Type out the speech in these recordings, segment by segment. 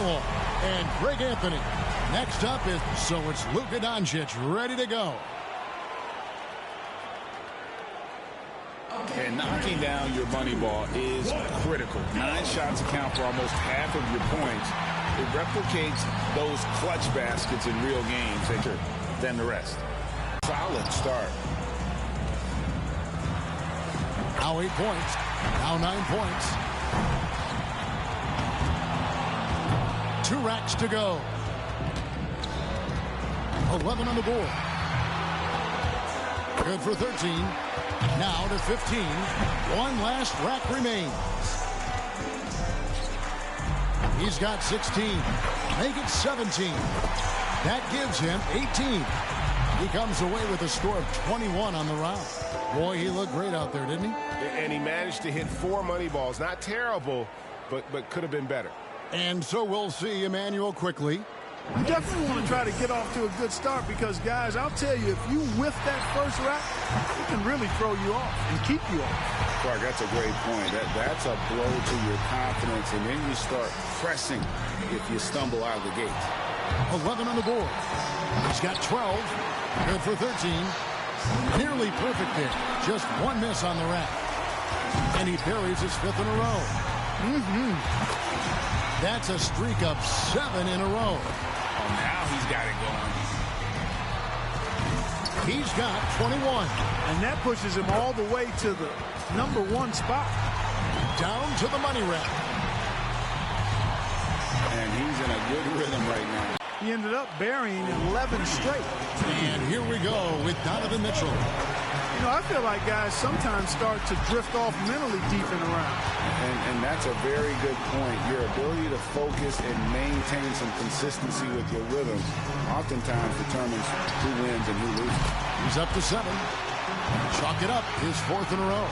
firewall. And Greg Anthony. Next up is, so it's Luka Doncic ready to go. And knocking down your money ball is critical. 9 shots account for almost half of your points. It replicates those clutch baskets in real games than the rest. Solid start. Now 8 points. Now 9 points. 2 racks to go. 11 on the board. Good for 13. Now to 15. One last rack remains. He's got 16. Make it 17. That gives him 18. He comes away with a score of 21 on the round. Boy, he looked great out there, didn't he? And he managed to hit 4 money balls. Not terrible, but could have been better. And so we'll see Emmanuel quickly. You definitely want to try to get off to a good start because, guys, I'll tell you, if you whiff that first rack, it can really throw you off and keep you off. Clark, that's a great point. That's a blow to your confidence, and then you start pressing if you stumble out of the gate. 11 on the board. He's got 12. Good for 13. Nearly perfect there. Just 1 miss on the rack. And he buries his 5th in a row. That's a streak of 7 in a row. Oh, now he's got it going. He's got 21. And that pushes him all the way to the #1 spot. Down to the money rack. And he's in a good rhythm right now. He ended up burying 11 straight. And here we go with Donovan Mitchell. You know, I feel like guys sometimes start to drift off mentally deep in the round. And that's a very good point. Your ability to focus and maintain some consistency with your rhythm oftentimes determines who wins and who loses. He's up to 7. Chalk it up, his 4th in a row.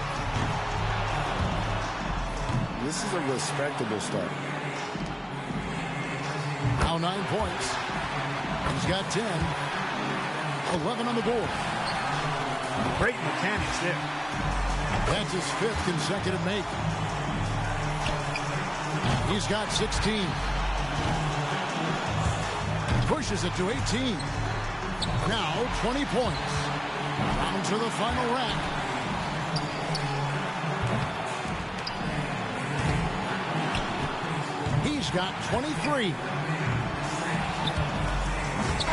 This is a respectable start. Now 9 points. He's got 10. 11 on the board. Great mechanics there. That's his 5th consecutive make. He's got 16. Pushes it to 18. Now 20 points. Down to the final rack. He's got 23.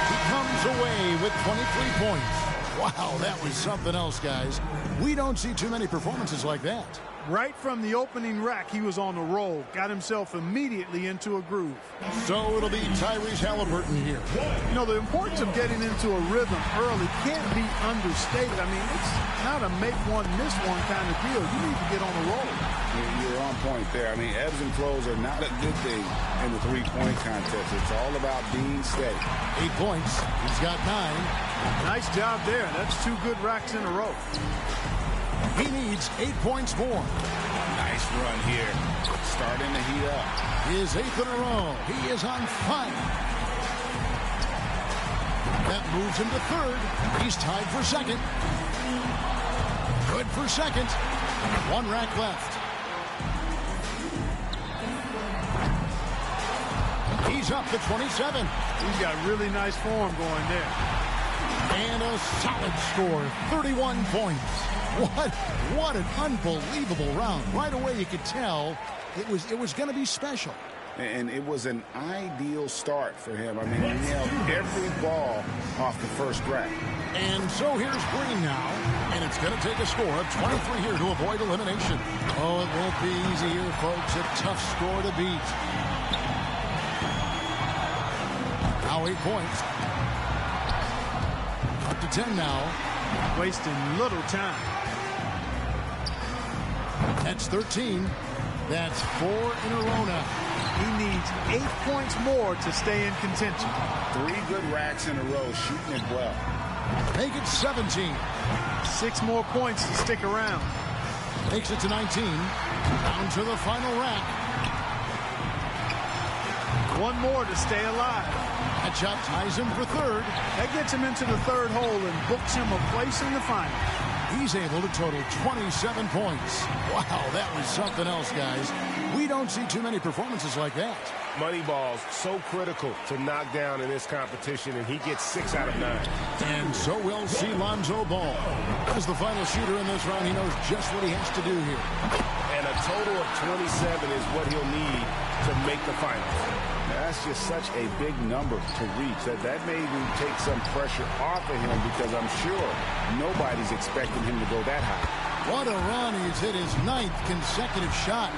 He comes away with 23 points. Wow, that was something else, guys. We don't see too many performances like that. Right from the opening rack, he was on the roll. Got himself immediately into a groove. So it'll be Tyrese Halliburton here. You know, the importance of getting into a rhythm early can't be understated. I mean, it's not a make one, miss one kind of deal. You need to get on the roll. You're on point there. I mean, ebbs and flows are not a good thing in the three-point contest. It's all about being steady. 8 points. He's got 9. Nice job there. That's 2 good racks in a row. He needs 8 points more. Nice run here. Starting to heat up. His 8th in a row. He is on fire. That moves him to 3rd. He's tied for 2nd. Good for 2nd. 1 rack left. He's up to 27. He's got really nice form going there. And a solid score, 31 points. What an unbelievable round. Right away you could tell it was going to be special. And it was an ideal start for him. I mean, he held every ball off the first rack. And so here's Green now, and it's going to take a score of 23 here to avoid elimination. Oh, it won't be easy here, folks. A tough score to beat. Now 8 points. Up to 10 now. Wasting little time. That's 13. That's 4 in a row now. He needs 8 points more to stay in contention. 3 good racks in a row, shooting it well. Make it 17. 6 more points to stick around. Makes it to 19. Down to the final rack. 1 more to stay alive. That shot ties him for 3rd. That gets him into the 3rd hole and books him a place in the final. He's able to total 27 points. Wow, that was something else, guys. We don't see too many performances like that. Moneyball's so critical to knock down in this competition, and he gets 6 out of 9. And so will see Lonzo Ball. As the final shooter in this round, he knows just what he has to do here. And a total of 27 is what he'll need to make the finals. That's just such a big number to reach. That may even take some pressure off of him, because I'm sure nobody's expecting him to go that high. What a run. He's hit his 9th consecutive shot.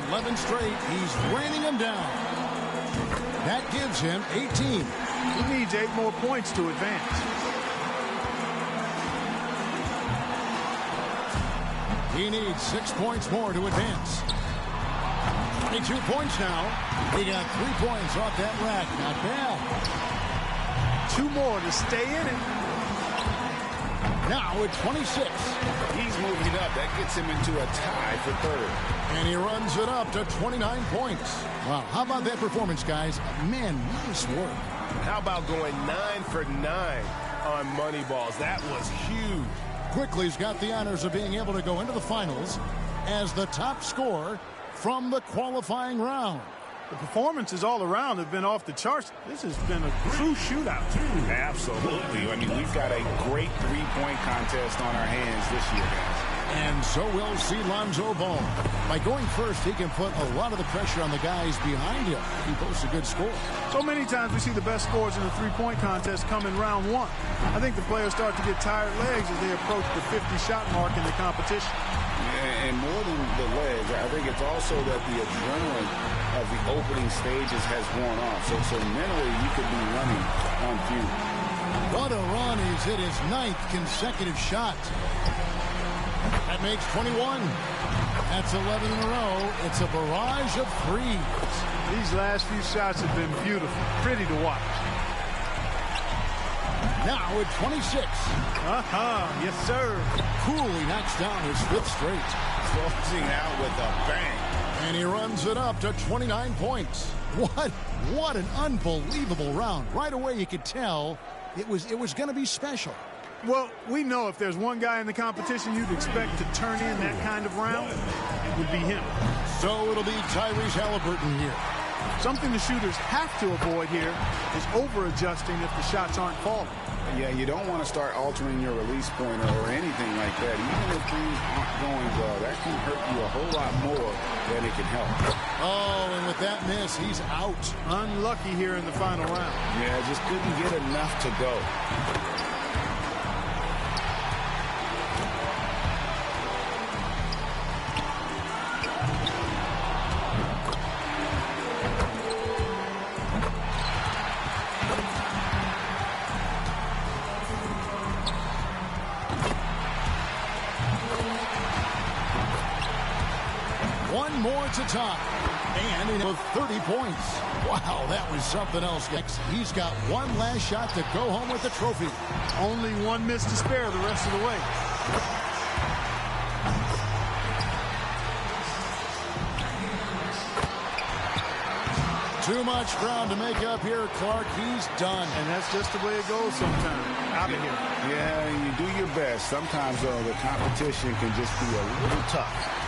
11 straight. He's raining them down. That gives him 18. He needs 8 more points to advance. He needs 6 points more to advance. 22 points now. He got 3 points off that rack. Not bad. 2 more to stay in it. Now at 26. He's moving up. That gets him into a tie for third. And he runs it up to 29 points. Wow, how about that performance, guys? Man, nice work. How about going 9 for 9 on Moneyballs? That was huge. Quickly's got the honors of being able to go into the finals as the top scorer from the qualifying round. The performances all around have been off the charts. This has been a true shootout. Absolutely. I mean, we've got a great three-point contest on our hands this year, guys. And so will see Lonzo Ball. By going first, he can put a lot of the pressure on the guys behind him. He posts a good score. So many times we see the best scores in the three-point contest come in round 1. I think the players start to get tired legs as they approach the 50-shot mark in the competition. And more than the legs, I think it's also that the adrenaline of the opening stages has worn off. So mentally, you could be running on fumes. What a run. He's hit his 9th consecutive shot. That makes 21. That's 11 in a row. It's a barrage of threes. These last few shots have been beautiful. Pretty to watch. Now at 26. Yes, sir. Coolly knocks down his 5th straight. Closing out with a bang. And he runs it up to 29 points. What an unbelievable round. Right away you could tell it was going to be special. Well, we know if there's one guy in the competition you'd expect to turn in that kind of round, it would be him. So it'll be Tyrese Halliburton here. Something the shooters have to avoid here is over-adjusting if the shots aren't falling. Yeah, you don't want to start altering your release pointer or anything like that. Even if things aren't going well, that can hurt you a whole lot more than it can help. Oh, and with that miss, he's out. Unlucky here in the final round. Yeah, just couldn't get enough to go. More to top, and with 30 points. Wow, that was something else. He's got one last shot to go home with the trophy. Only one miss to spare the rest of the way. Too much ground to make up here, Clark. He's done. And that's just the way it goes sometimes. Out of here. Yeah, you do your best. Sometimes, though, the competition can just be a little tough.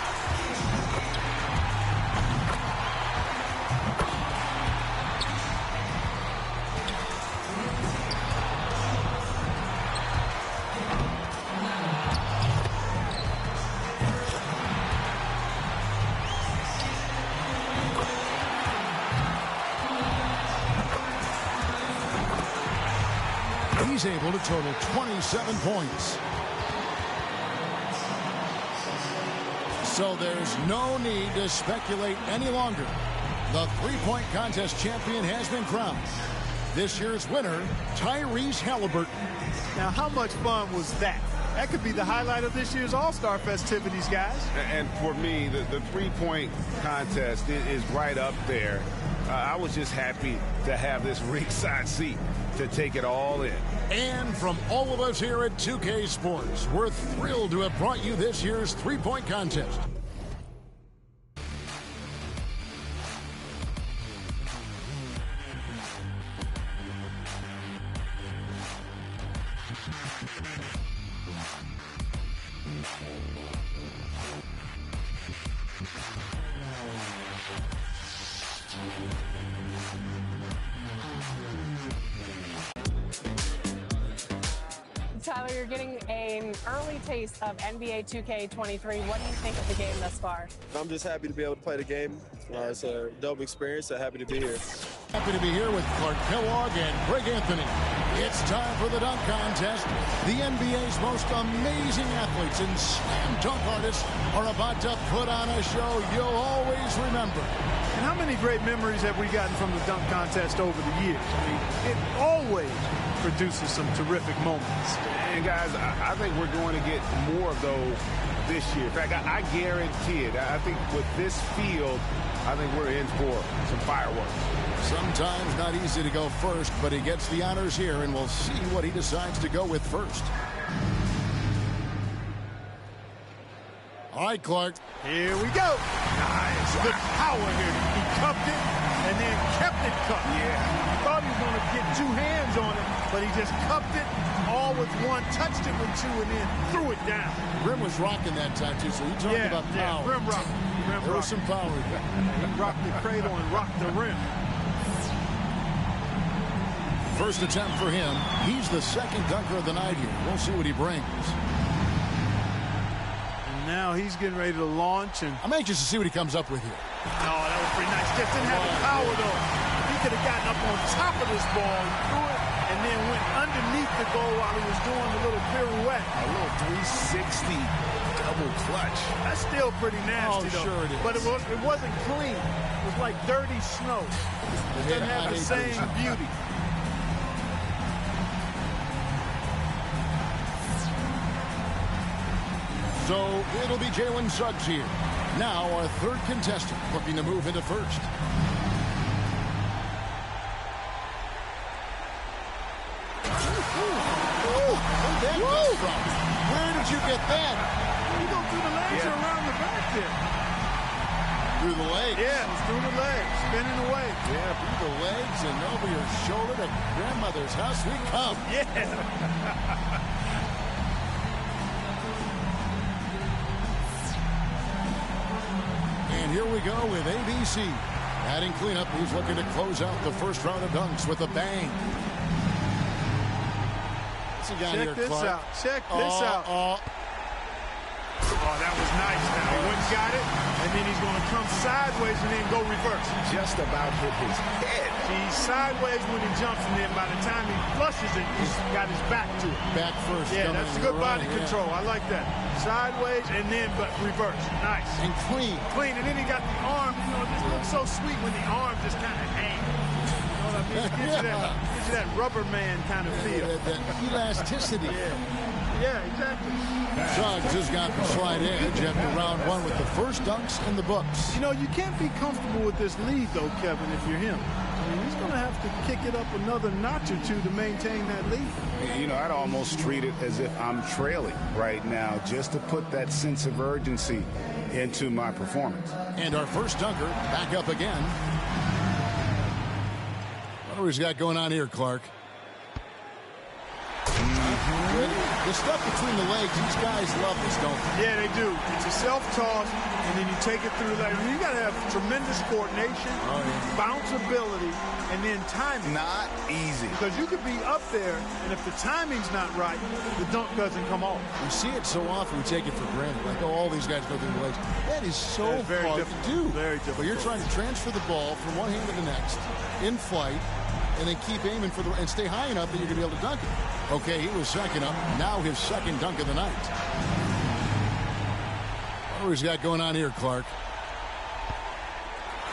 He's able to total 27 points. So there's no need to speculate any longer. The three-point contest champion has been crowned. This year's winner, Tyrese Halliburton. Now, how much fun was that? That could be the highlight of this year's All-Star festivities, guys. And for me, the three-point contest is right up there. I was just happy to have this ringside seat to take it all in. And from all of us here at 2K Sports, we're thrilled to have brought you this year's three-point contest. you're getting an early taste of NBA 2K23. What do you think of the game thus far? I'm just happy to be able to play the game. It's a dope experience, so happy to be here. Happy to be here with Clark Kellogg and Greg Anthony. It's time for the dunk contest. The NBA's most amazing athletes and slam dunk artists are about to put on a show you'll always remember. And how many great memories have we gotten from the dunk contest over the years? I mean, it always produces some terrific moments. And guys, I think we're going to get more of those this year. In fact, I guarantee it. I think with this field, I think we're in for some fireworks. Sometimes not easy to go first, but he gets the honors here, and we'll see what he decides to go with first. All right, Clark. Here we go. Nice. Good power here. He cupped it and then kept it cupped. Yeah. Thought he was going to get two hands on it, but he just cupped it all with one, touched it with two, and then threw it down. Rim was rocking that time, too, so you talking about power. Rim rock. There was some power. He rocked the cradle and rocked the rim. First attempt for him. He's the second dunker of the night here. We'll see what he brings. And now he's getting ready to launch. And I'm anxious to see what he comes up with here. Oh, that was pretty nice. Just didn't have the power, though. He could have gotten up on top of this ball, threw it, and then went underneath the goal while he was doing a little pirouette. A little 360 double clutch. That's still pretty nasty, though. Sure it is. But it wasn't clean. It was like dirty snow. It doesn't have the same beauty. So it'll be Jalen Suggs here. Now our third contestant looking to move into first. Where did you get that? You go through the legs or around the back there? Through the legs. Yeah, it's through the legs, spinning away. Yeah, through the legs and over your shoulder to grandmother's house we come. Yeah. And here we go with ABC. Adding cleanup, he's looking to close out the first round of dunks with a bang. Check this out. Check this out. Oh, that was nice. Now he went and got it, and then he's going to come sideways and then go reverse. Just about hit his head. He's sideways when he jumps, and then by the time he flushes it, he's got his back to it. Back first. Yeah, that's good body control. I like that. Sideways and then but reverse. Nice. And clean. Clean, and then he got the arm. You know, this looks so sweet when the arm just kind of hangs. You know what I mean? It gives you that rubber man kind of feel. That elasticity. Yeah, exactly. Suggs has got the slight edge after round one with the first dunks in the books. You know, you can't be comfortable with this lead, though, Kevin, if you're him. I mean, he's going to have to kick it up another notch or two to maintain that lead. You know, I'd almost treat it as if I'm trailing right now just to put that sense of urgency into my performance. And our first dunker back up again. What do we got going on here, Clark? The stuff between the legs, these guys love this, don't they? Yeah, they do. It's a self-toss, and then you take it through the legs. You got to have tremendous coordination, bounce ability, and then timing. Not easy. Because you could be up there, and if the timing's not right, the dunk doesn't come off. We see it so often, we take it for granted. Like, oh, all these guys go through the legs. That is so hard to do. Very difficult. But you're trying to transfer the ball from one hand to the next, in flight, and then keep aiming for and stay high enough that you're going to be able to dunk it. Okay, he was second up. Now his second dunk of the night. What do we got going on here, Clark?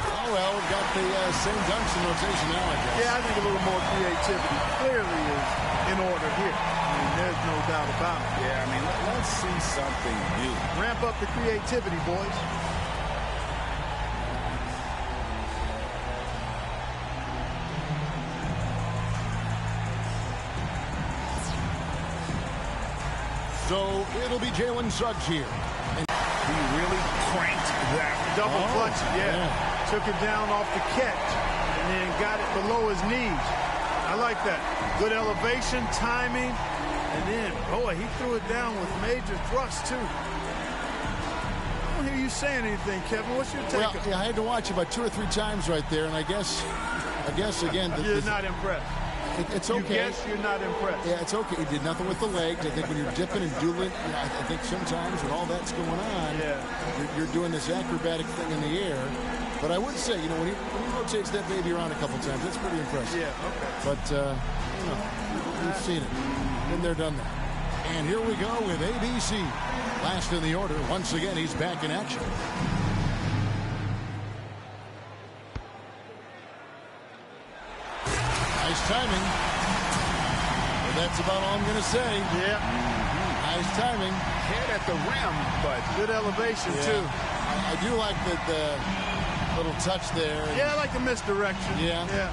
Oh, well, we've got the same dunks in rotation now, I guess. Yeah, I think a little more creativity clearly is in order here. I mean, there's no doubt about it. Yeah, I mean, let's see something new. Ramp up the creativity, boys. So it'll be Jalen Suggs here. And he really cranked that. Double clutch, yeah. Took it down off the catch and then got it below his knees. I like that. Good elevation, timing, and then, boy, he threw it down with major thrust, too. I don't hear you saying anything, Kevin. What's your take? Well, yeah, I had to watch about 2 or 3 times right there, and I guess again... You're not impressed. It's okay. You guess you're not impressed. Yeah, it's okay. He did nothing with the legs. I think when you're dipping and dueling, I think sometimes when all that's going on, you're doing this acrobatic thing in the air. But I would say, when he rotates that baby around a couple times, that's pretty impressive. Yeah, okay. But, we've seen it. Been there, done that. And here we go with ABC. Last in the order. Once again, he's back in action. Nice timing. Well, that's about all I'm going to say. Yeah. Nice timing. Head at the rim, but good elevation, too. I do like the little touch there. Yeah, I like the misdirection. Yeah. Yeah.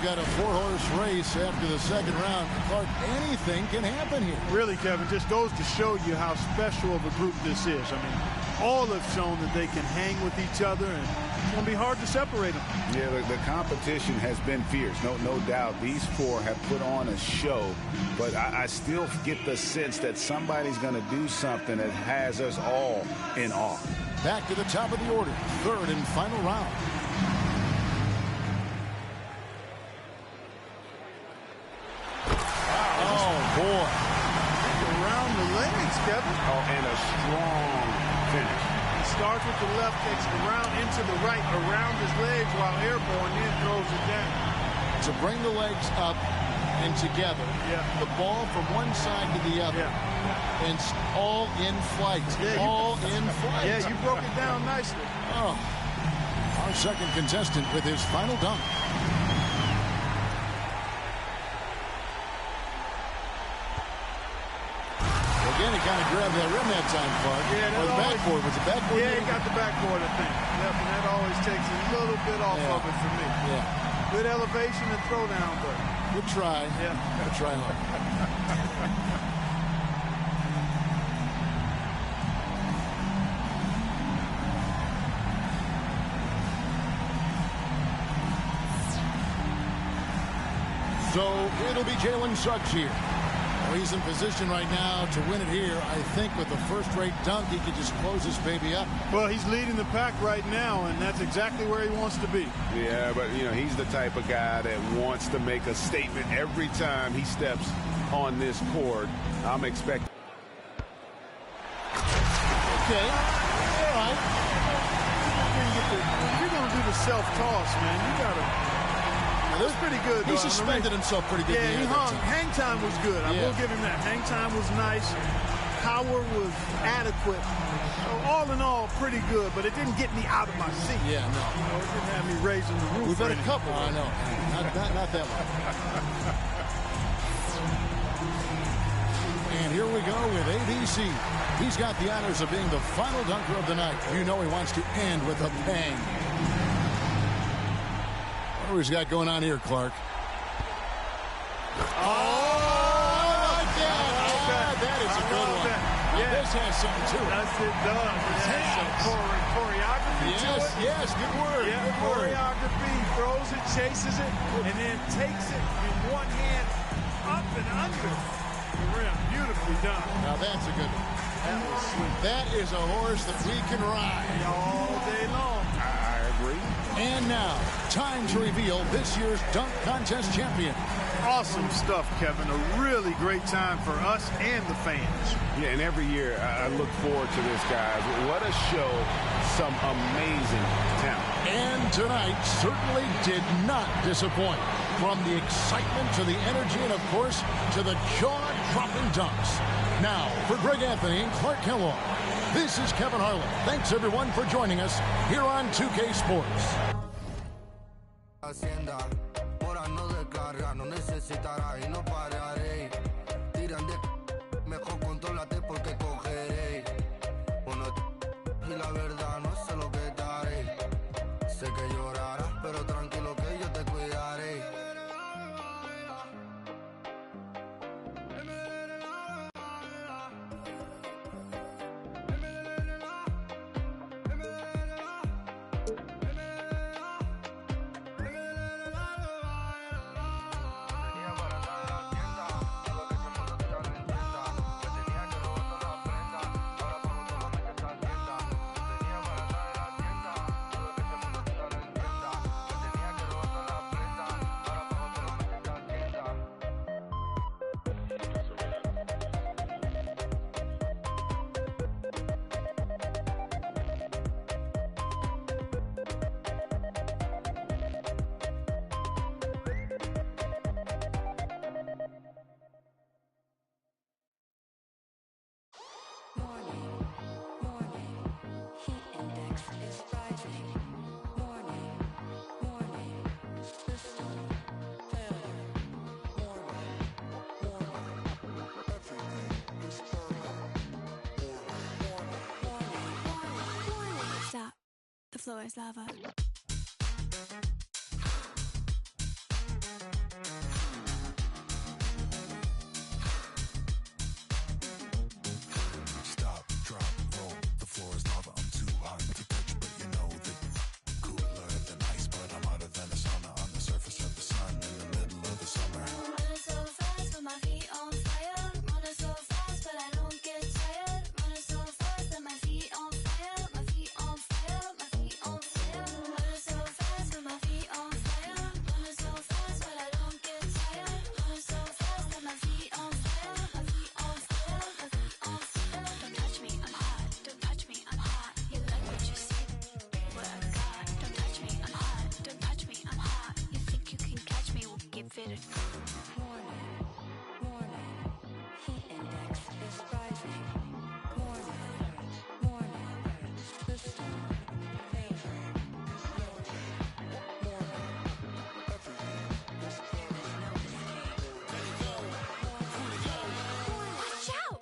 Got a 4-horse race after the second round. Clark, anything can happen here. Really, Kevin, just goes to show you how special of a group this is. I mean, all have shown that they can hang with each other, and it's going to be hard to separate them. Yeah, the competition has been fierce, no doubt. These four have put on a show, but I still get the sense that somebody's going to do something that has us all in awe. Back to the top of the order, third and final round. Boy. Around the legs, Kevin. Oh, and a strong finish. He starts with the left, takes it around into the right, around his legs while airborne, then throws it down. To bring the legs up and together. Yeah. The ball from one side to the other. Yeah. And all in flight. All in flight. Yeah, you broke it down nicely. Oh. Our second contestant with his final dunk. Again, he kind of grabbed that rim that time, Clark. Yeah, or the backboard. Was it backboard? Yeah, he got the backboard, I think. Yep, and that always takes a little bit off of it for me. Yeah. Good elevation and throwdown, but good try. Yeah. Gotta try hard. So it'll be Jalen Suggs here. He's in position right now to win it here. I think with a first-rate dunk, he could just close this baby up. Well, he's leading the pack right now, and that's exactly where he wants to be. Yeah, but, he's the type of guy that wants to make a statement every time he steps on this court. I'm expecting. Okay. All right. If you're going to do the self-toss, man, you got to. That was pretty good. He suspended himself pretty good. Yeah, he hung. Hang time was good. I will give him that. Hang time was nice. Power was adequate. So all in all, pretty good, but it didn't get me out of my seat. Yeah, no. It didn't have me raising the roof. We've had a couple. I know. Not that one. And here we go with ABC. He's got the honors of being the final dunker of the night. You know he wants to end with a bang. What he's got going on here, Clark? Oh, I like that. That is a good one. Yeah. This has something to it. That's it does. It has some choreography to it. Yes, good word. Yeah, good word. choreography. Throws it, chases it, and then takes it in one hand up and under the rim. Beautifully done. Now that's a good one. That was sweet. That is a horse that we can ride all day long. I agree. And now, time to reveal this year's dunk contest champion. Awesome stuff, Kevin. A really great time for us and the fans. Yeah, and every year I look forward to this, guys. What a show. Some amazing talent. And tonight certainly did not disappoint. From the excitement to the energy and, of course, to the jaw-dropping dunks. Now, for Greg Anthony and Clark Kellogg, this is Kevin Harlan. Thanks, everyone, for joining us here on 2K Sports. floor is lava. Stop, drop, roll. The floor is lava. I'm too hot to touch, but you know that cooler than ice, but I'm hotter than a sauna on the surface of the sun in the middle of the summer. Running so fast with my feet on fire. Running so fast, but I don't get tired. Running so fast that my feet on fire. My feet on fire. My feet on fire. Running so fast with my feet on fire. Running so fast, but I don't get tired. Running so fast that my feet on fire. My feet on fire. My feet on fire. Don't touch me, I'm hot. Don't touch me, I'm hot. You like what you see? What I got. Don't touch me, I'm hot. Don't touch me, I'm hot. You think you can catch me? We'll get fitted. Warning, warning, heat index is rising. Warning, system failure. Watch out!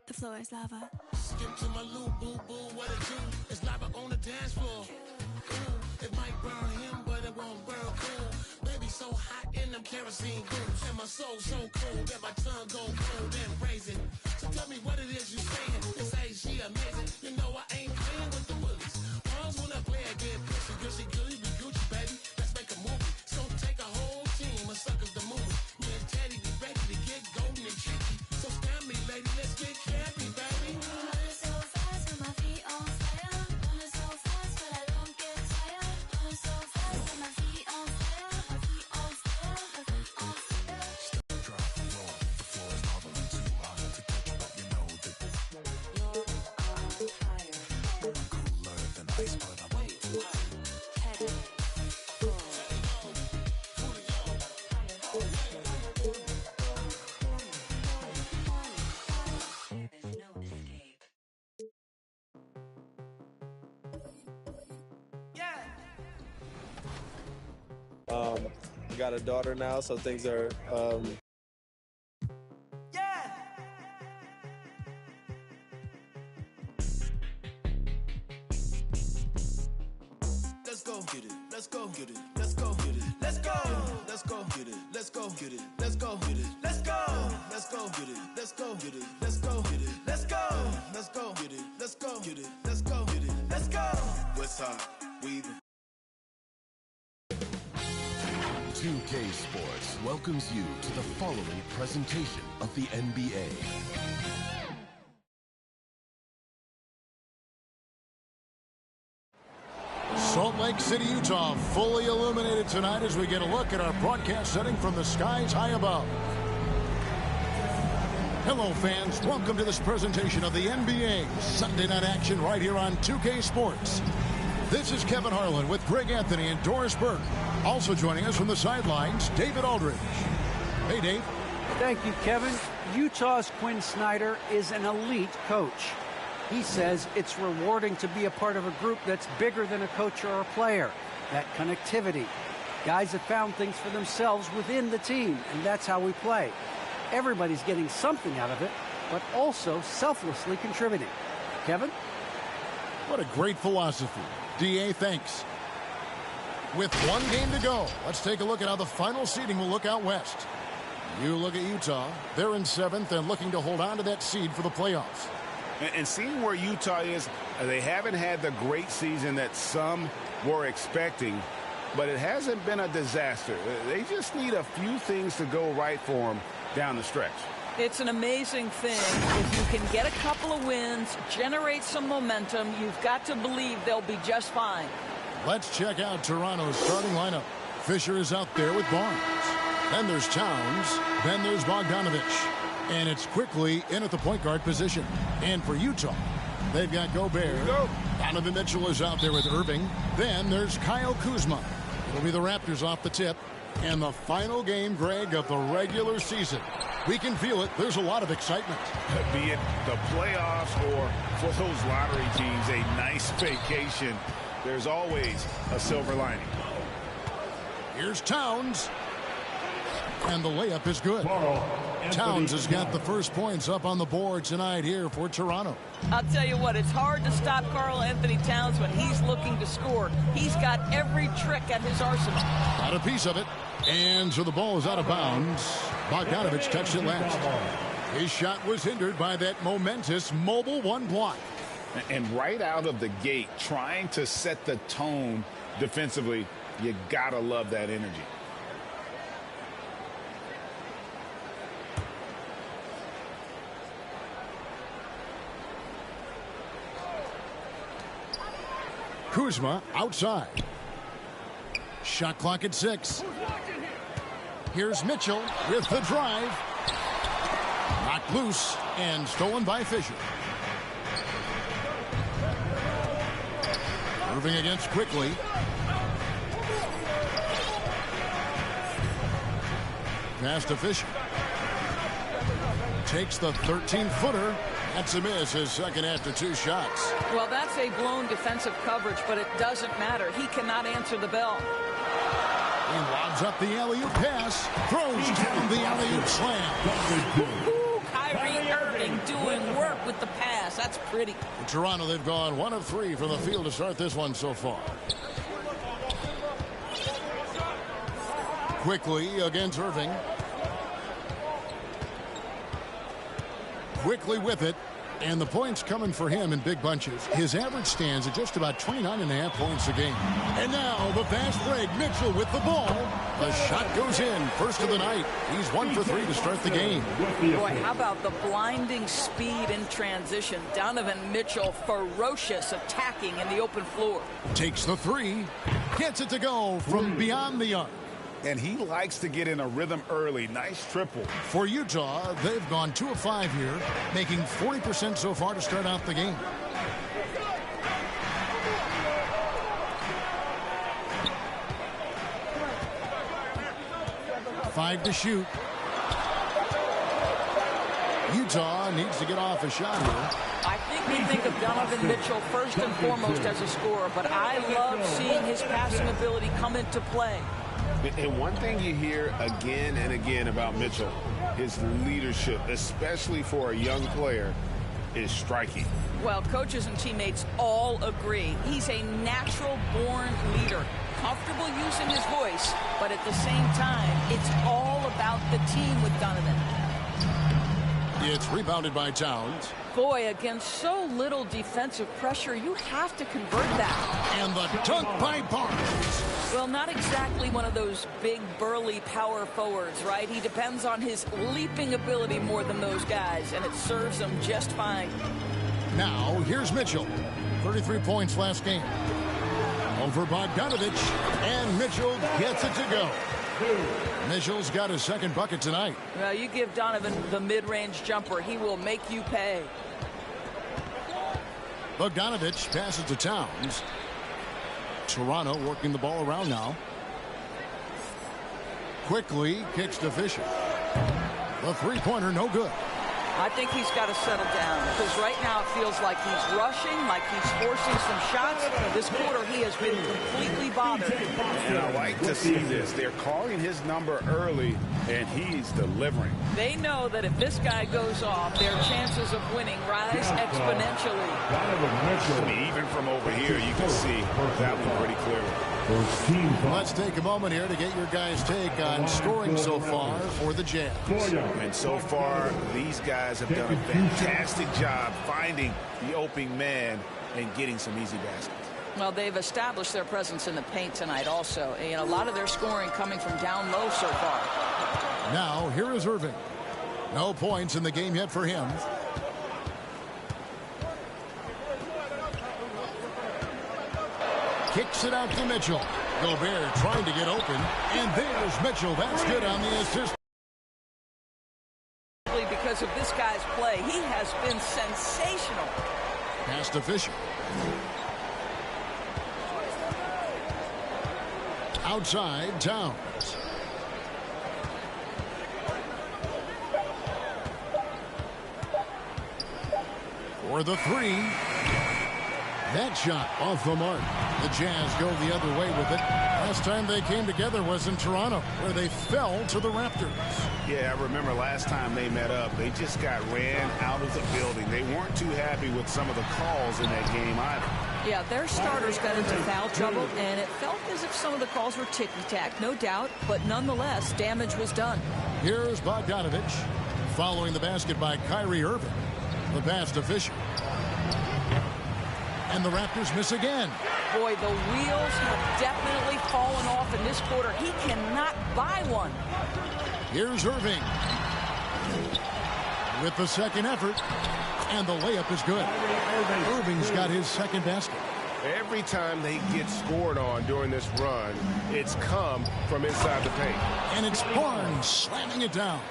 The floor is lava. Skip to my loop, boo boo, what it do? It's lava on the dance floor. Ooh, it might burn him, but it won't burn cool. Baby so hot in them kerosene boots, and my soul so cold that my tongue go cold and brazen. So tell me what it is you saying. They say she amazing. You know I ain't playing with the bullies. Pawns when I play, I get pussy, gushy, goody, be Gucci, baby. Let's make a movie. So take a whole team of suckers to move. Me and Teddy be ready to get golden and tricky. So stand me, lady, let's get campy, baby. Running so fast with my feet on fire. Running so fast, but I don't get tired. Running so fast with my feet on fire. My feet on fire. My feet on fire. Stop, drop, roll. The floor is lava. I'm too hot to touch, but you know that You're on fire. cooler than ice, but I'm Too hot. Headed. Full. There is no escape. Got a daughter now, so things are Let's go get it. Let's go get it. Let's go get it. Let's go. Let's go get it. Let's go get it. Let's go get it. Let's go. Let's go get it. Let's go get it. Let's go get it. Let's go. Let's go get it. Let's go get it. Let's go get it. Let's go. What's up? We 2K Sports welcomes you to the following presentation of the NBA. Salt Lake City, Utah, fully illuminated tonight as we get a look at our broadcast setting from the skies high above. Hello, fans. Welcome to this presentation of the NBA Sunday night action right here on 2K Sports. This is Kevin Harlan with Greg Anthony and Doris Burke. Also joining us from the sidelines, David Aldridge. Hey, Dave. Thank you, Kevin. Utah's Quinn Snyder is an elite coach. He says it's rewarding to be a part of a group that's bigger than a coach or a player. That connectivity. Guys have found things for themselves within the team, and that's how we play. Everybody's getting something out of it, but also selflessly contributing. Kevin? What a great philosophy. DA, thanks. With one game to go, let's take a look at how the final seeding will look out west. You look at Utah. They're in 7th and looking to hold on to that seed for the playoffs. And seeing where Utah is, they haven't had the great season that some were expecting, but it hasn't been a disaster. They just need a few things to go right for them down the stretch. It's an amazing thing. If you can get a couple of wins, generate some momentum, you've got to believe they'll be just fine. Let's check out Toronto's starting lineup. Fisher is out there with Barnes. Then there's Towns. Then there's Bogdanovich. And it's quickly in at the point guard position. And for Utah, they've got Gobert. Donovan Mitchell is out there with Irving. Then there's Kyle Kuzma. It'll be the Raptors off the tip. And the final game, Greg, of the regular season. We can feel it. There's a lot of excitement. Be it the playoffs or for those lottery teams, a nice vacation. There's always a silver lining. Here's Towns. And the layup is good. Towns has got the first points up on the board tonight here for Toronto. I'll tell you what, it's hard to stop Karl Anthony Towns when he's looking to score. He's got every trick at his arsenal. Got a piece of it. And so the ball is out of bounds. Bogdanovich touched it last. His shot was hindered by that momentous mobile one block. And right out of the gate, trying to set the tone defensively, you gotta love that energy. Kuzma outside. Shot clock at 6. Here's Mitchell with the drive. Knocked loose and stolen by Fisher. Moving against quickly. Pass to Fisher. Takes the 13-footer. That's a miss, his second after 2 shots. Well, that's a blown defensive coverage, but it doesn't matter. He cannot answer the bell. He lobs up the alley-oop pass. Throws down the alley-oop slam. Ooh, Kyrie Irving doing work with the pass. That's pretty. In Toronto, they've gone 1 of 3 from the field to start this one so far. Quickly against Irving. Quickly with it, and the points coming for him in big bunches. His average stands at just about 29.5 points a game. And now the fast break. Mitchell with the ball. The shot goes in. First of the night. He's 1 for 3 to start the game. Boy, how about the blinding speed in transition? Donovan Mitchell ferocious attacking in the open floor. Takes the 3. Gets it to go from beyond the arc. And he likes to get in a rhythm early. Nice triple. For Utah, they've gone 2 of 5 here, making 40% so far to start out the game. Five to shoot. Utah needs to get off a shot here. I think we think of Donovan Mitchell first and foremost as a scorer, but I love seeing his passing ability come into play. And one thing you hear again and again about Mitchell, his leadership, especially for a young player, is striking. Well, coaches and teammates all agree. He's a natural-born leader, comfortable using his voice, but at the same time, it's all about the team with Donovan. It's rebounded by Towns. Boy, against so little defensive pressure, you have to convert that. And the dunk by Barnes. Well, not exactly one of those big, burly power forwards, right? He depends on his leaping ability more than those guys, and it serves him just fine. Now, here's Mitchell. 33 points last game. Over Bogdanovich, and Mitchell gets it to go. Mitchell's got his second bucket tonight. Well, you give Donovan the mid-range jumper, he will make you pay. Bogdanovich passes to Towns. Toronto working the ball around now. Quickly kicks to Fisher. The three-pointer no good. I think he's got to settle down because right now it feels like he's rushing, like he's forcing some shots. This quarter he has been completely bothered. And I like to see this. They're calling his number early, and he's delivering. They know that if this guy goes off, their chances of winning rise exponentially. I mean, even from over here, you can see that one pretty clearly. Let's take a moment here to get your guys' take on scoring so far for the Jazz. And so far, these guys have done a fantastic job finding the opening man and getting some easy baskets. Well, they've established their presence in the paint tonight also. And a lot of their scoring coming from down low so far. Now, here is Irving. No points in the game yet for him. Kicks it out to Mitchell. Gobert trying to get open. And there's Mitchell. That's good on the assist. Because of this guy's play, he has been sensational. Pass to Fisher. Outside, Towns. For the three. That shot off the mark. The Jazz go the other way with it. Last time they came together was in Toronto, where they fell to the Raptors. Yeah, I remember last time they met up, they just got ran out of the building. They weren't too happy with some of the calls in that game either. Yeah, their starters got into foul trouble, and it felt as if some of the calls were ticky-tack, no doubt, but nonetheless, damage was done. Here's Bogdanovich, following the basket by Kyrie Irving. The pass to Fisher. And the Raptors miss again. Boy, the wheels have definitely fallen off in this quarter. He cannot buy one. Here's Irving with the second effort, and the layup is good. Irving's got his second basket. Every time they get scored on during this run, it's come from inside the paint. And it's Barnes slamming it down.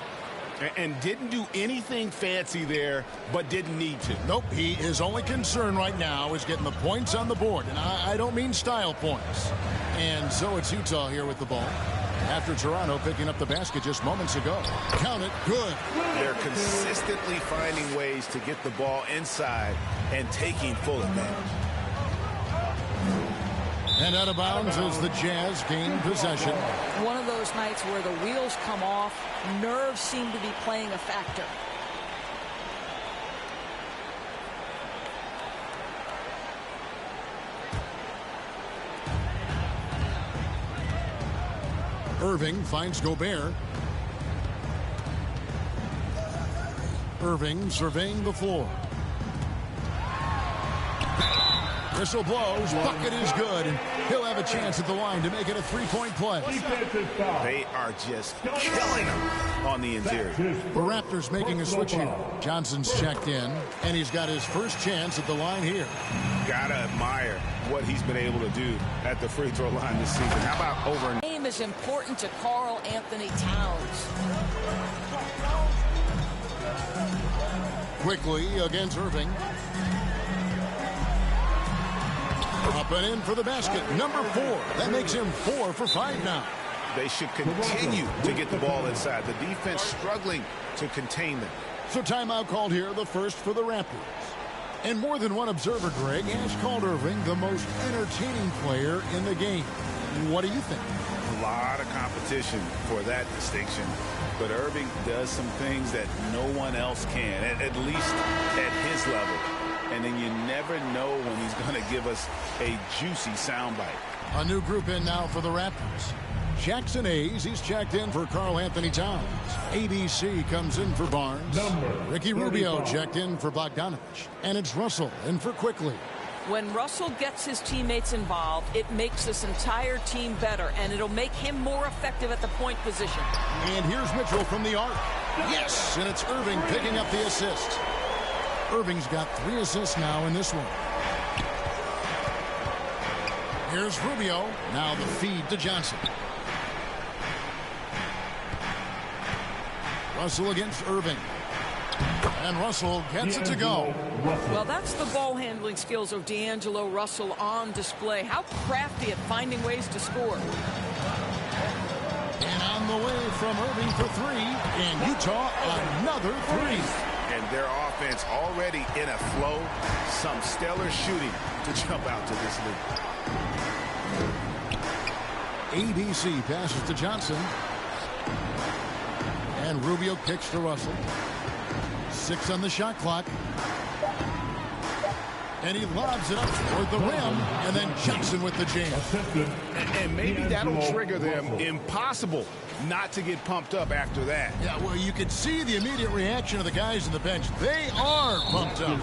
And didn't do anything fancy there, but didn't need to. Nope, his only concern right now is getting the points on the board. And I don't mean style points. And so it's Utah here with the ball. After Toronto picking up the basket just moments ago. Count it, good. They're consistently finding ways to get the ball inside and taking full advantage. And out of bounds as the Jazz gain possession. One of those nights where the wheels come off, nerves seem to be playing a factor. Irving finds Gobert. Irving surveying the floor. Whistle blows. Bucket is good. He'll have a chance at the line to make it a three-point play. They are just killing him on the interior. The Raptors making a switch here. Johnson's checked in, and he's got his first chance at the line here. Gotta admire what he's been able to do at the free throw line this season. How about over? Game is important to Karl Anthony Towns. Quickly against Irving. Up and in for the basket. Number 4. That makes him 4 for 5 now. They should continue to get the ball inside. The defense struggling to contain them. So timeout called here, the first for the Raptors. And more than one observer, Greg, has called Irving the most entertaining player in the game. What do you think? A lot of competition for that distinction. But Irving does some things that no one else can, at least at his level. And then you never know when he's going to give us a juicy soundbite. A new group in now for the Raptors. Jackson Hayes, he's checked in for Karl Anthony Towns. ABC comes in for Barnes. Ricky Rubio checked in for Bogdanovich. And it's Russell in for Quickly. When Russell gets his teammates involved, it makes this entire team better, and it'll make him more effective at the point position. And here's Mitchell from the arc. Yes, and it's Irving picking up the assist. Irving's got 3 assists now in this one. Here's Rubio. Now the feed to Johnson. Russell against Irving. And Russell gets it to go. Well, that's the ball handling skills of D'Angelo Russell on display. How crafty at finding ways to score. And on the way from Irving for 3. And Utah, another 3. And their offense already in a flow. Some stellar shooting to jump out to this lead. ABC passes to Johnson. And Rubio kicks to Russell. 6 on the shot clock. And he lobs it up toward the rim. And then Johnson with the jam. And maybe that'll trigger them. Impossible not to get pumped up after that. Yeah, well, you could see the immediate reaction of the guys on the bench. They are pumped up.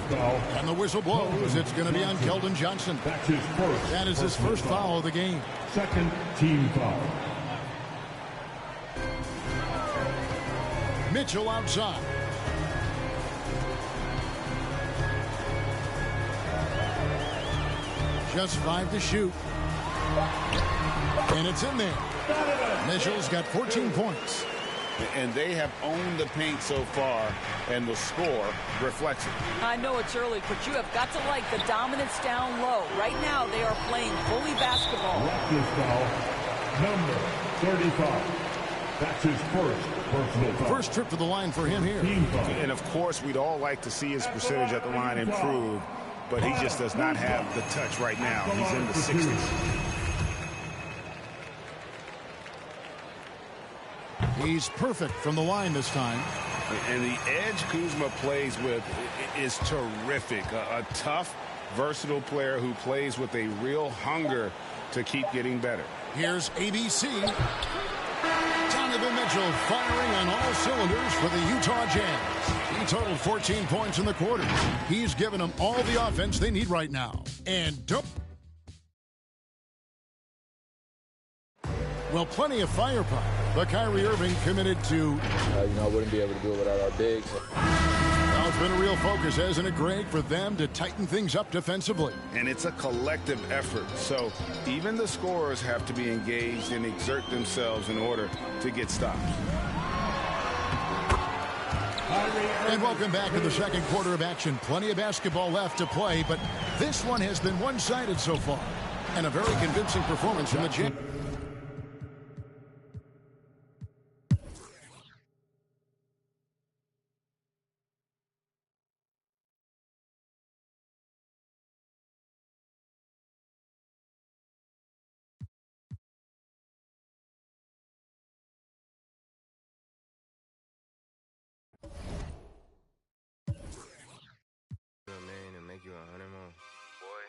And the whistle blows. It's going to be on Keldon Johnson. That is his first foul of the game. Second team foul. Mitchell outside. Just 5 to shoot. And it's in there. Mitchell's got 14 points. And they have owned the paint so far, and the score reflects it. I know it's early, but you have got to like the dominance down low. Right now, they are playing bully basketball. Raptors foul, number 35. That's his first personal foul. First trip to the line for him here. And, of course, we'd all like to see his percentage at the line improve. but he just does not have the touch right now. He's in the 60s. He's perfect from the line this time. And the edge Kuzma plays with is terrific. A tough, versatile player who plays with a real hunger to keep getting better. Here's ABC. Donovan Mitchell firing on all cylinders for the Utah Jazz. He totaled 14 points in the quarter. He's given them all the offense they need right now. And don't... Well, plenty of firepower, but Kyrie Irving committed to... I wouldn't be able to do it without our bigs. Well, it's been a real focus, hasn't it, Greg, for them to tighten things up defensively? And it's a collective effort. So even the scorers have to be engaged and exert themselves in order to get stops. And welcome back to the second quarter of action. Plenty of basketball left to play, but this one has been one-sided so far. And a very convincing performance from the Jazz. Man, and make you 100 more. Boy,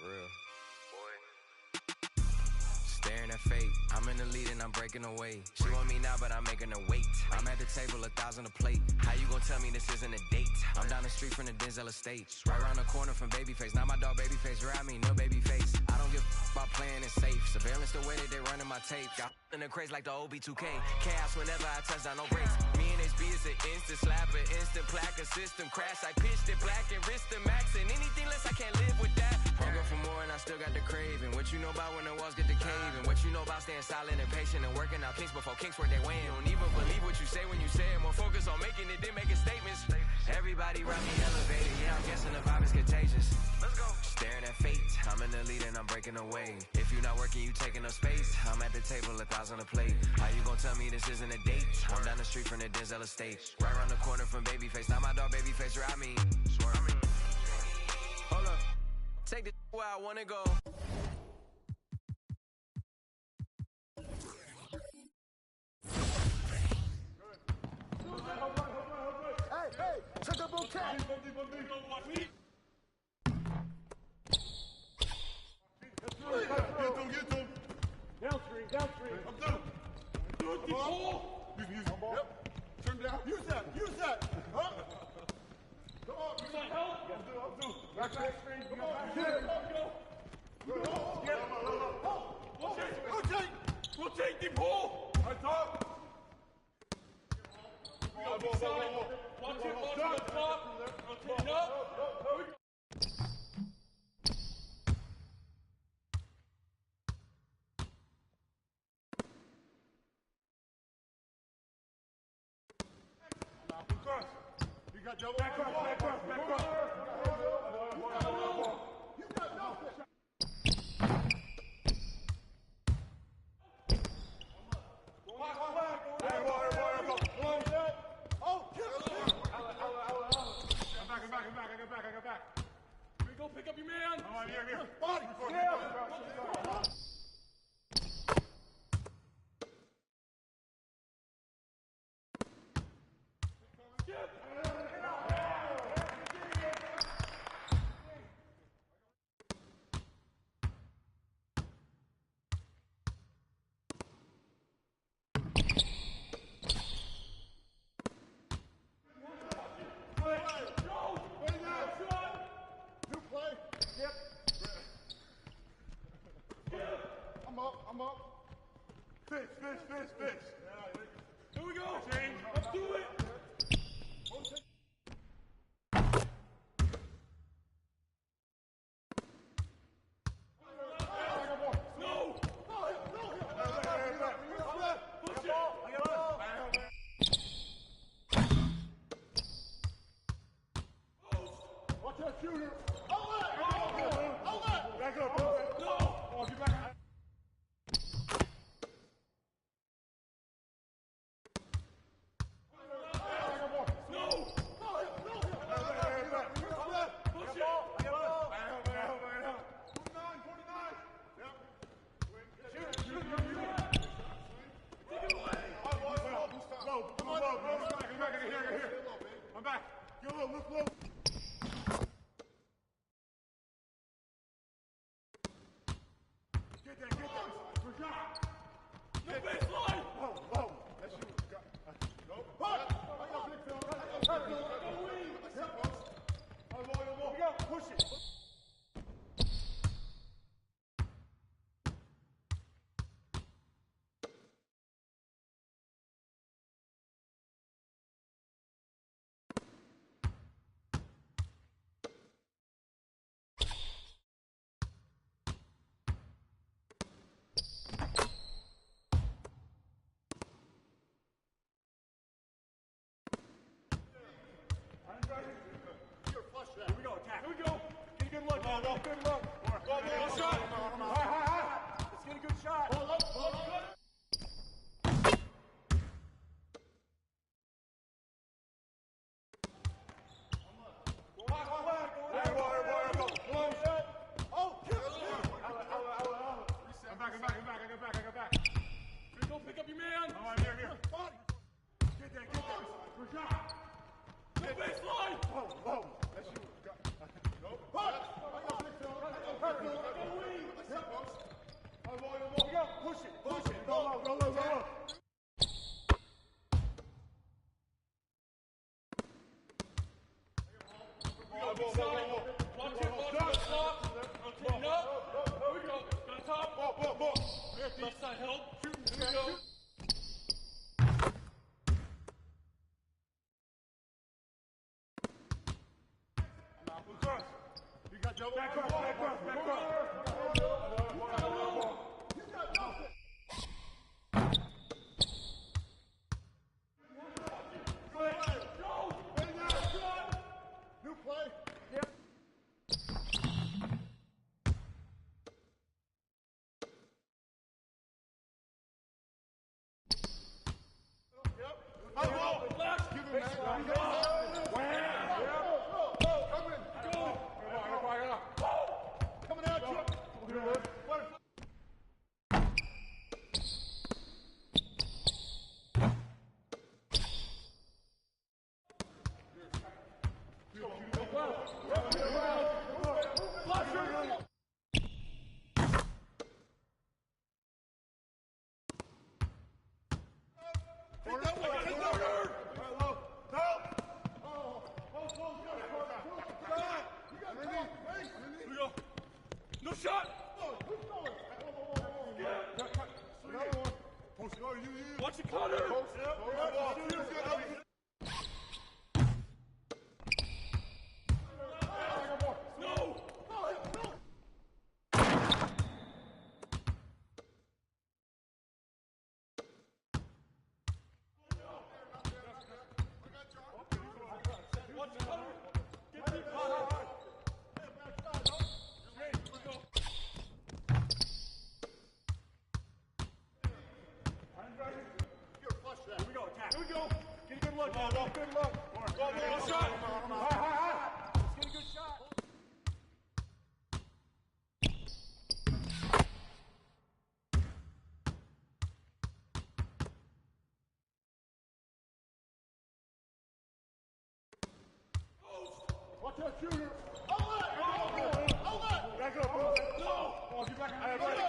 real. Boy. Staring at fate, I'm in the lead and I'm breaking away. She want me now, but I'm making her wait. I'm at the table, 1,000 a plate. How you gonna tell me this isn't a date? I'm down the street from the Denzel estate, right around the corner from Babyface. Now my dog Babyface, around me, no Babyface. I don't give about playing it safe. Surveillance the way that they running my tape. Got in the craze like the OB2K. Chaos whenever I touch down, no breaks. Me and HB is an instant slapper, instant plaque, a system crash. I pitched it black and wrist the max, and anything less I can't live with that. Hunger for more and I still got the craving. What you know about when the walls get the cave, and what you know about staying silent and patient and working out kinks before kinks work their way. You don't even believe what you say when you say it. More focus on making it than making statements. Everybody around me elevated, yeah, I'm guessing the vibe is contagious. Let's go. Staring at fate, I'm in the lead and I'm breaking away. If you're not working, you taking up space. I'm at the table, 1,000 a plate. How you gonna tell me this isn't a date? I'm down the street from the Denzel estate, right around the corner from Babyface. Now my dog Babyface, around me. Hold up, take this where I wanna go. Hey, check up on Cat. Get to him. Downstream. I'm through. Do it, ball. Use it. Yep. Turn down. Use that. Huh? Come on. You need help? I'm through. Back screen. Come on. Rotate the ball. I thought. Watch it up top. Rotate it up. You got double. Back cross. You got no. I got back. Here we go, pick up your man. All right, here. Body. back. Get low, look low. Get that. Good job. No baseline. Whoa. That's you. Go. Push. Push it. Here we go, attack. Here we go. Get a good look. Good look. Good shot. High. Let's get a good shot. Hold up. Come back. I got back. Go pick up your man. All right, here. Get that. Good shot. No baseline. Whoa. That's you. Go. Push. Push it. Go low. Watch it. Stop. Here we go. Got top. Ball. Left side help. Shoot. Here we go. You got double. Back cross. New play. Yep. Coming out, no shot! Watch it, Connor! No! Watch it, Connor! Get deep, Connor! Here we go, attack. Here we go. Get a good look. Good look. Good shot. High. Let's get a good shot. Watch that shooter. Outlet. Back up, bro. No. Oh, get back. I got the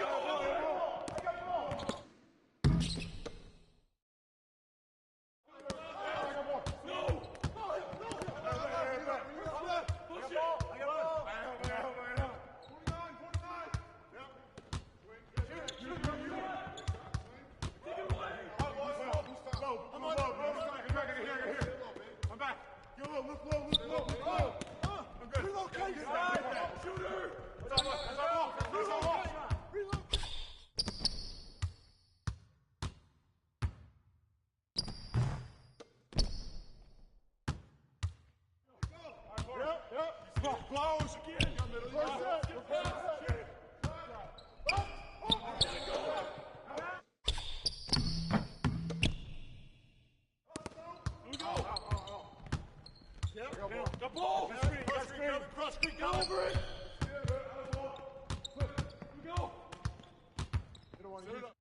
ball. Look low. Relocate. Shooter. Reload. Yep. Blows again. The ball! Cross screen, go over it! Here we go! Set it up.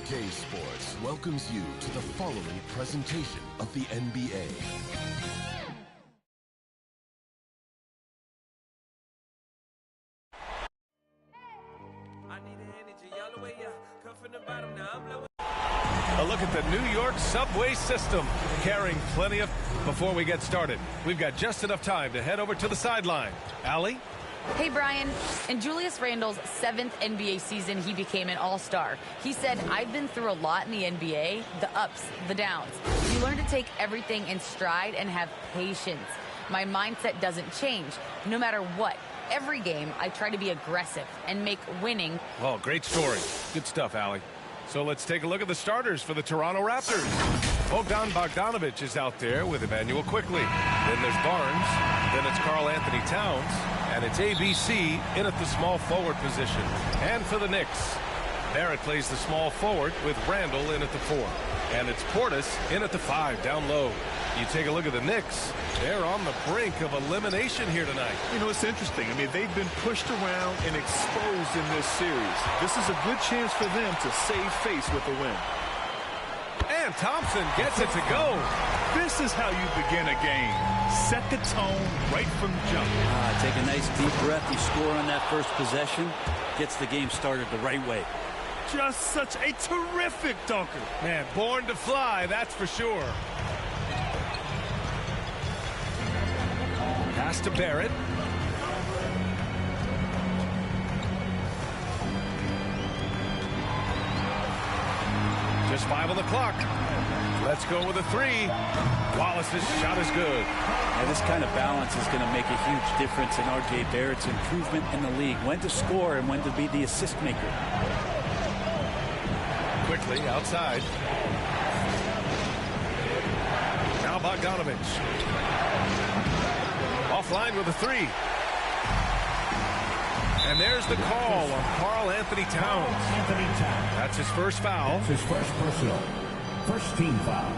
2K Sports welcomes you to the following presentation of the NBA. A look at the New York subway system, carrying plenty of... Before we get started, we've got just enough time to head over to the sideline. Allie? Hey, Brian. In Julius Randle's 7th NBA season, he became an all-star. He said, I've been through a lot in the NBA, the ups, the downs. You learn to take everything in stride and have patience. My mindset doesn't change, no matter what. Every game, I try to be aggressive and make winning. Well, great story. Good stuff, Allie. So let's take a look at the starters for the Toronto Raptors. Bogdanovich is out there with Emmanuel Quickly. Then there's Barnes. Then it's Karl Anthony Towns. And it's ABC in at the small forward position. And for the Knicks, Barrett plays the small forward with Randle in at the 4. And it's Portis in at the 5 down low. You take a look at the Knicks. They're on the brink of elimination here tonight. You know, it's interesting. I mean, they've been pushed around and exposed in this series. This is a good chance for them to save face with a win. And Thompson gets it to go. This is how you begin a game. Set the tone right from jump. Take a nice deep breath. You score on that first possession. Gets the game started the right way. Just such a terrific dunker. Man, born to fly, that's for sure. Pass to Barrett. Just 5 on the clock. Let's go with a 3. Wallace's shot is good. Yeah, this kind of balance is going to make a huge difference in R.J. Barrett's improvement in the league. When to score and when to be the assist maker. Quickly outside. Now Bogdanovich. Offline with a 3. And there's the call on Karl Anthony Towns. That's his first foul. That's his first personal. First team foul.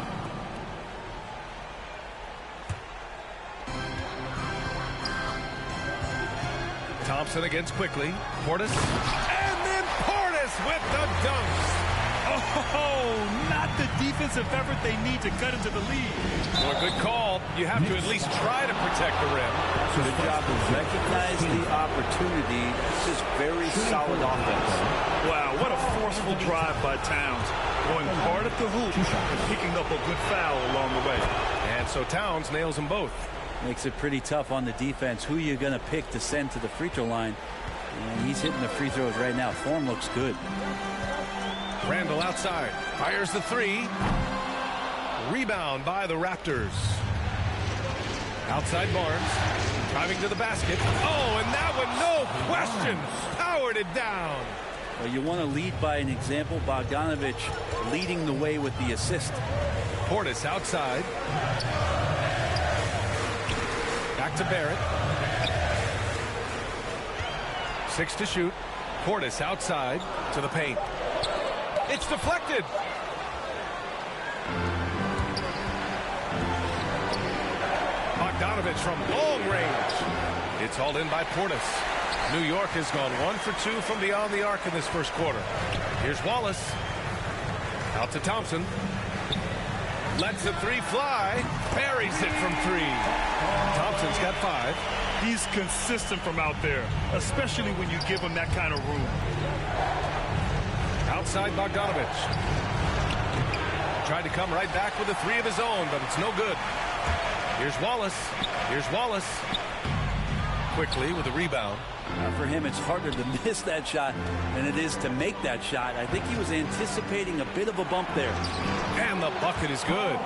Thompson against Quickly. Portis. And then Portis with the dunks. Oh, not the defensive effort they need to cut into the lead. Well, a good call. You have to at least try to protect the rim. Good job to recognize the opportunity. This is very solid offense. Wow, what a forceful drive by Towns. Going hard at the hoop and picking up a good foul along the way. And so Towns nails them both. Makes it pretty tough on the defense. Who you're going to pick to send to the free throw line. And he's hitting the free throws right now. Form looks good. Randle outside. Fires the 3. Rebound by the Raptors. Outside Barnes. Driving to the basket. Oh, and that one, no question. Powered it down. Well, you want to lead by an example. Bogdanovich leading the way with the assist. Portis outside. Back to Barrett. 6 to shoot. Portis outside to the paint. It's deflected. Bogdanovich from long range. It's hauled in by Portis. New York has gone 1 for 2 from beyond the arc in this first quarter. Here's Wallace. Out to Thompson. Lets the 3 fly. Buries it from 3. Thompson's got 5. He's consistent from out there, especially when you give him that kind of room. Outside Bogdanovich. Tried to come right back with a 3 of his own, but it's no good. Here's Wallace. Here's Wallace. Quickly with a rebound. For him, it's harder to miss that shot than it is to make that shot. I think he was anticipating a bit of a bump there. And the bucket is good.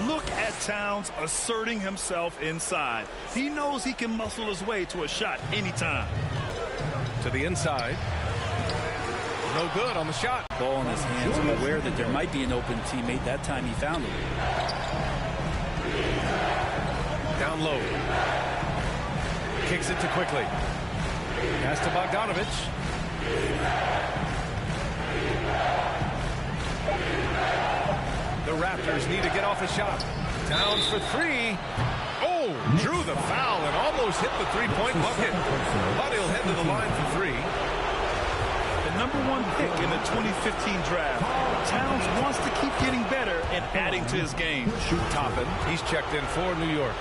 Look at Towns asserting himself inside. He knows he can muscle his way to a shot anytime. To the inside. No good on the shot. Ball in his hands. I'm aware that there might be an open teammate. That time he found him. Down low. Kicks it to Quickly. Pass to Bogdanovich. The Raptors need to get off a shot. Towns for 3. Oh, drew the foul and almost hit the 3-point bucket. But he'll head to the line for 3. The #1 pick in the 2015 draft. Towns wants to keep getting better and adding to his game. Toppin, he's checked in for New York.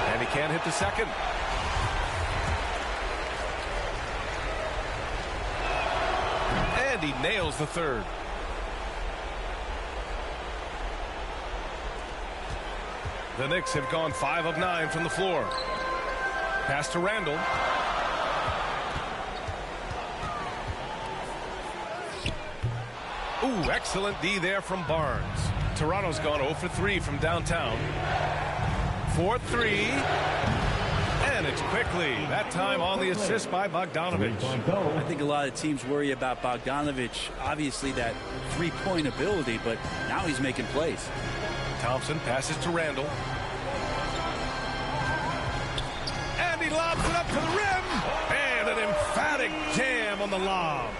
And he can't hit the second. And he nails the third. The Knicks have gone 5 of 9 from the floor. Pass to Randall. Ooh, excellent D there from Barnes. Toronto's gone 0 for 3 from downtown. 4-3. And it's quickly. That time on the assist by Bogdanovich. I think a lot of teams worry about Bogdanovich. Obviously that three-point ability, but now he's making plays. Thompson passes to Randall. And he lobs it up to the rim. And an emphatic jam on the lob.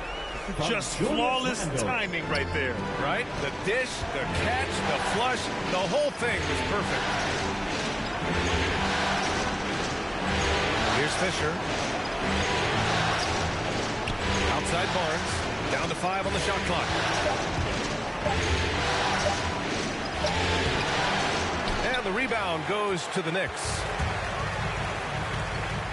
Just flawless timing right there. Right? The dish, the catch, the flush, the whole thing was perfect. Here's Fisher. Outside Barnes. Down to 5 on the shot clock. And the rebound goes to the Knicks.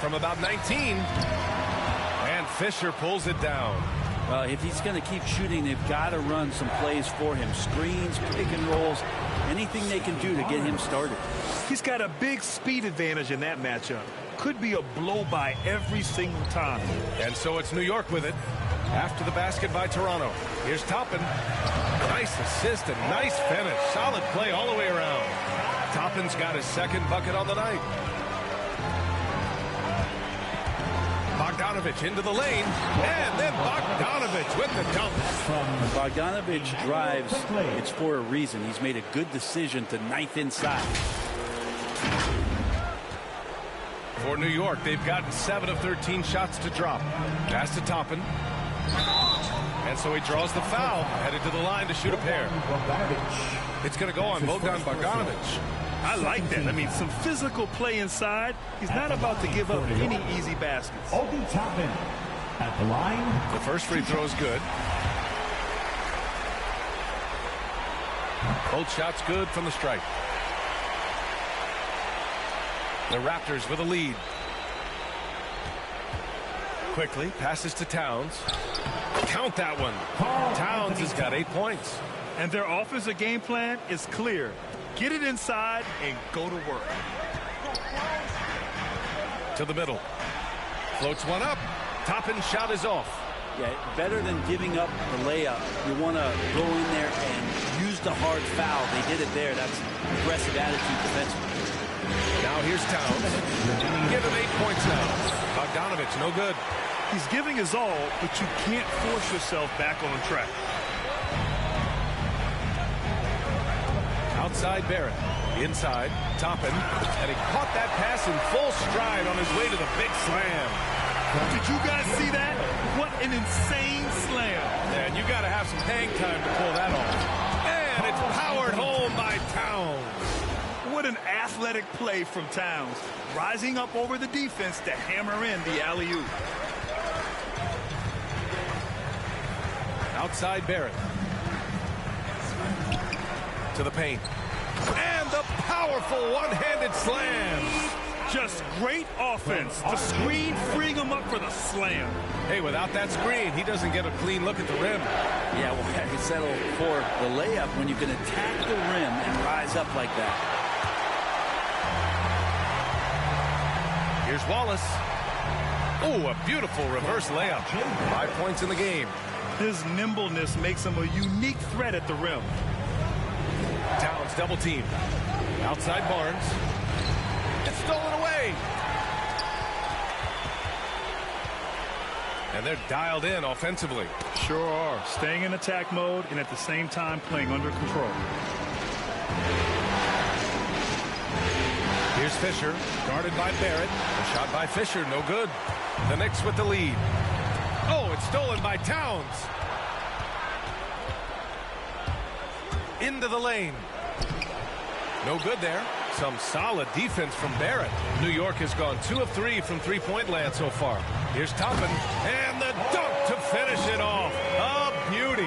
From about 19. And Fisher pulls it down. Well, if he's going to keep shooting, they've got to run some plays for him. Screens, pick and rolls, anything they can do to get him started. He's got a big speed advantage in that matchup. Could be a blow-by every single time. And so it's New York with it. After the basket by Toronto. Here's Toppin. Nice assist and nice finish. Solid play all the way around. Toppin's got his second bucket on the night. Bogdanovich into the lane, and then Bogdanovich with the dunk. Bogdanovich drives, it's for a reason. He's made a good decision to knife inside. For New York, they've gotten 7 of 13 shots to drop. Pass to Toppin. And so he draws the foul, headed to the line to shoot a pair. It's going to go on Bogdanovich. I like that. I mean, some physical play inside. He's not about to give up any easy baskets. At the line. The first free throw is good. Both shots good from the stripe. The Raptors with a lead. Quickly passes to Towns. Count that one. Towns has got 8 points. And their offensive game plan is clear. Get it inside and go to work. To the middle. Floats one up. Toppin's shot is off. Yeah, better than giving up the layup. You want to go in there and use the hard foul. They did it there. That's aggressive attitude defensively. Now here's Towns. Give him 8 points now. Bogdanovich, no good. He's giving his all, but you can't force yourself back on track. Outside Barrett. Inside, Toppin. And he caught that pass in full stride on his way to the big slam. Did you guys see that? What an insane slam. And you got to have some hang time to pull that off. And it's powered home by Towns. What an athletic play from Towns. Rising up over the defense to hammer in the alley-oop. Outside Barrett. To the paint. And the powerful one-handed slam. Just great offense. The screen freeing him up for the slam. Hey, without that screen, he doesn't get a clean look at the rim. Yeah, well, I can settle for the layup when you can attack the rim and rise up like that. Here's Wallace. Oh, a beautiful reverse layup. 5 points in the game. His nimbleness makes him a unique threat at the rim. Towns double team. Outside Barnes. It's stolen away. And they're dialed in offensively. Sure are. Staying in attack mode and at the same time playing under control. Here's Fisher. Guarded by Barrett. A shot by Fisher. No good. The Knicks with the lead. Oh, it's stolen by Towns. Into the lane. No good there. Some solid defense from Barrett. New York has gone 2 of 3 from three-point land so far. Here's Toppin, and the dunk to finish it off. A beauty.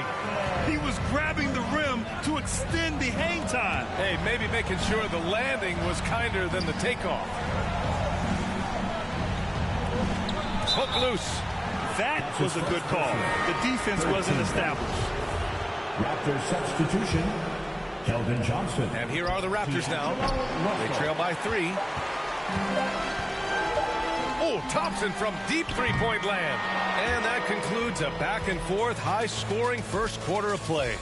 He was grabbing the rim to extend the hang time. Hey, maybe making sure the landing was kinder than the takeoff. Hook loose. That was a good call. The defense wasn't established. Raptors substitution, Keldon Johnson. And here are the Raptors now. They trail by 3. Oh, Thompson from deep three-point land. And that concludes a back-and-forth, high-scoring first quarter of play.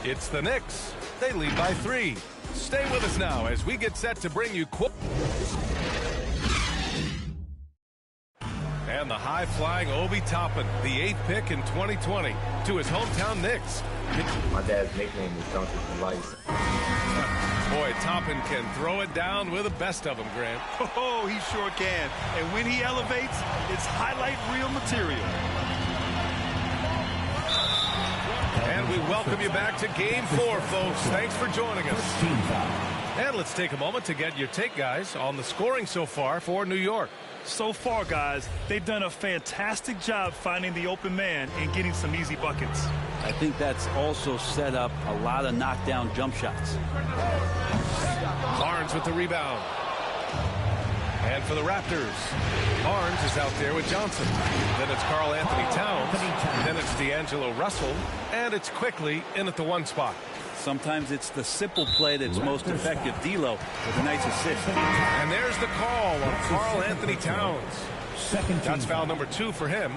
It's the Knicks. They lead by 3. Stay with us now as we get set to bring you... And the high-flying Obi Toppin, the 8th pick in 2020, to his hometown Knicks. My dad's nickname is Duncan for Life. Boy, Toppin can throw it down with the best of them, Grant. Oh, he sure can. And when he elevates, it's highlight reel material. And we welcome you back to Game 4, folks. Thanks for joining us. And let's take a moment to get your take, guys, on the scoring so far for New York. So far, guys, they've done a fantastic job finding the open man and getting some easy buckets. I think that's also set up a lot of knockdown jump shots. Barnes with the rebound. And for the Raptors, Barnes is out there with Johnson. Then it's Karl Anthony Towns. Then it's D'Angelo Russell. And it's quickly in at the 1 spot. Sometimes it's the simple play that's most effective. D'Lo with a nice assist. And there's the call on Karl Anthony Towns. That's foul number 2 for him.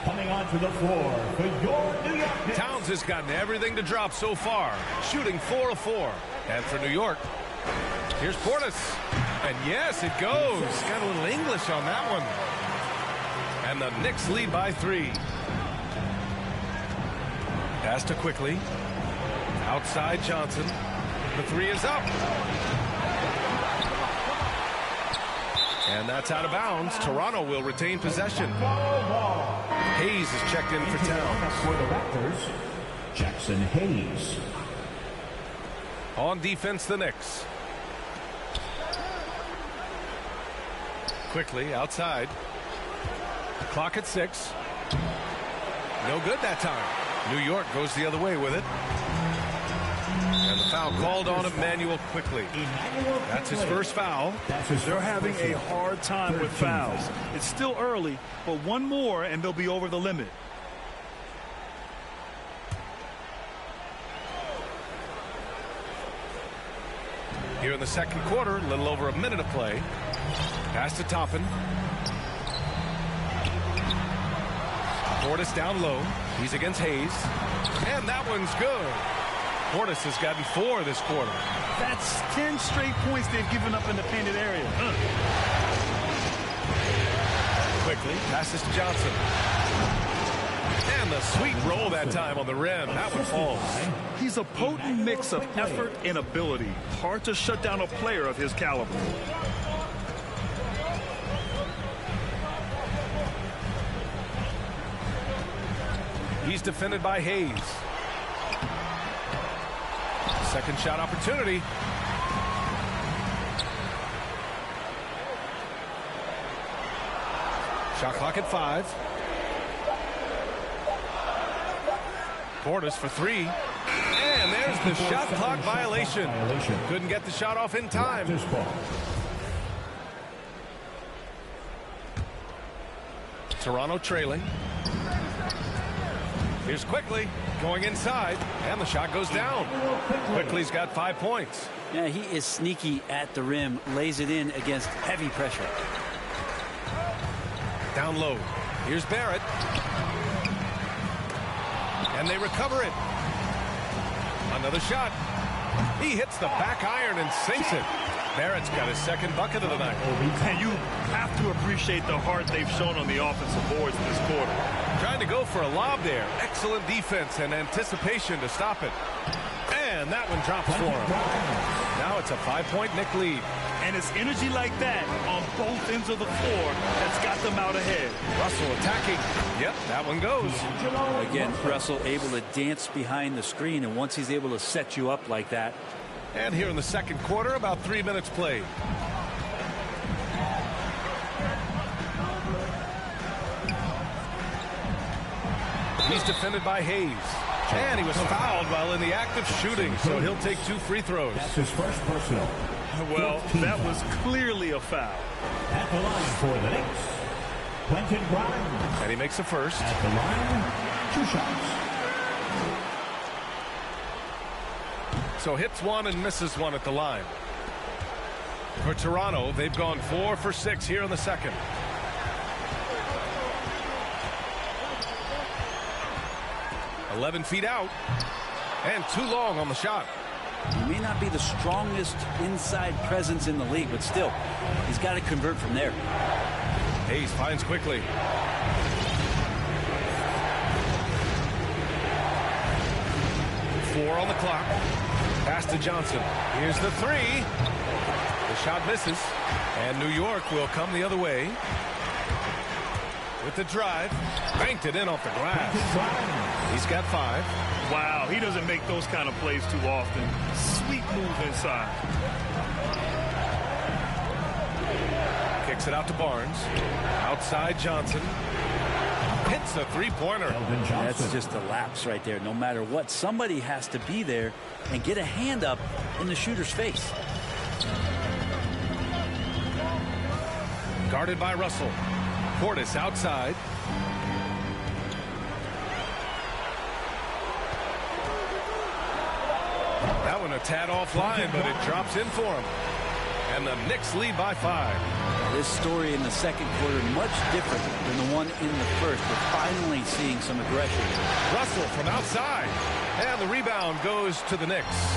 Coming onto the floor for your New York Knicks. Towns has gotten everything to drop so far, shooting 4 of 4. And for New York, here's Portis. And yes, it goes. Got a little English on that one. And the Knicks lead by 3. Pass to quickly. Outside Johnson. The 3 is up. And that's out of bounds. Toronto will retain possession. Hayes is checked in for Towns. For the Raptors, Jackson Hayes. On defense, the Knicks. Quickly outside. Clock at 6. No good that time. New York goes the other way with it. And the foul called on Emmanuel quickly. That's his first foul. They're having a hard time with fouls. It's still early, but one more and they'll be over the limit. Here in the second quarter, a little over a minute of play. Pass to Toppin. Portis down low. He's against Hayes. And that one's good. Portis has gotten 4 this quarter. That's 10 straight points they've given up in the painted area. Quickly, passes to Johnson. And the sweet roll that time on the rim. That one falls. He's a potent mix of effort and ability. Hard to shut down a player of his caliber. He's defended by Hayes. Second shot opportunity. Shot clock at 5. Portis for 3. And there's the shot clock violation. Couldn't get the shot off in time. Toronto trailing. Here's Quickly going inside, and the shot goes down. Quickly's got 5 points. Yeah, he is sneaky at the rim, lays it in against heavy pressure. Down low. Here's Barrett. And they recover it. Another shot. He hits the back iron and sinks it. Barrett's got his second bucket of the night. And you have to appreciate the heart they've shown on the offensive boards this quarter. Trying to go for a lob there. Excellent defense and anticipation to stop it. And that one drops for him. Now it's a 5-point Knick lead. And it's energy like that on both ends of the floor that's got them out ahead. Russell attacking. Yep, that one goes. Again, Russell able to dance behind the screen, and once he's able to set you up like that, And here in the second quarter, about 3 minutes played. He's defended by Hayes. And he was fouled while in the act of shooting, so he'll take 2 free throws. That's his first personal. Well, that was clearly a foul. At the line for the Knicks, Quentin Grimes. And he makes the first. At the line, 2 shots. So hits 1 and misses 1 at the line. For Toronto, they've gone 4 for 6 here in the second. "11 feet out, and too long on the shot." He may not be the strongest inside presence in the league, but still, he's got to convert from there. Hayes finds quickly. Four on the clock. Pass to Johnson. Here's the 3. The shot misses, and New York will come the other way. With the drive, banked it in off the glass. He's got 5. Wow, he doesn't make those kind of plays too often. Sweet move inside. Kicks it out to Barnes. Outside Johnson. Hits a 3-pointer. That's just a lapse right there. No matter what, somebody has to be there and get a hand up in the shooter's face. Guarded by Russell. Portis outside. That one a tad offline, but it drops in for him. And the Knicks lead by 5. This story in the second quarter much different than the one in the first. We're finally seeing some aggression. Russell from outside. And the rebound goes to the Knicks.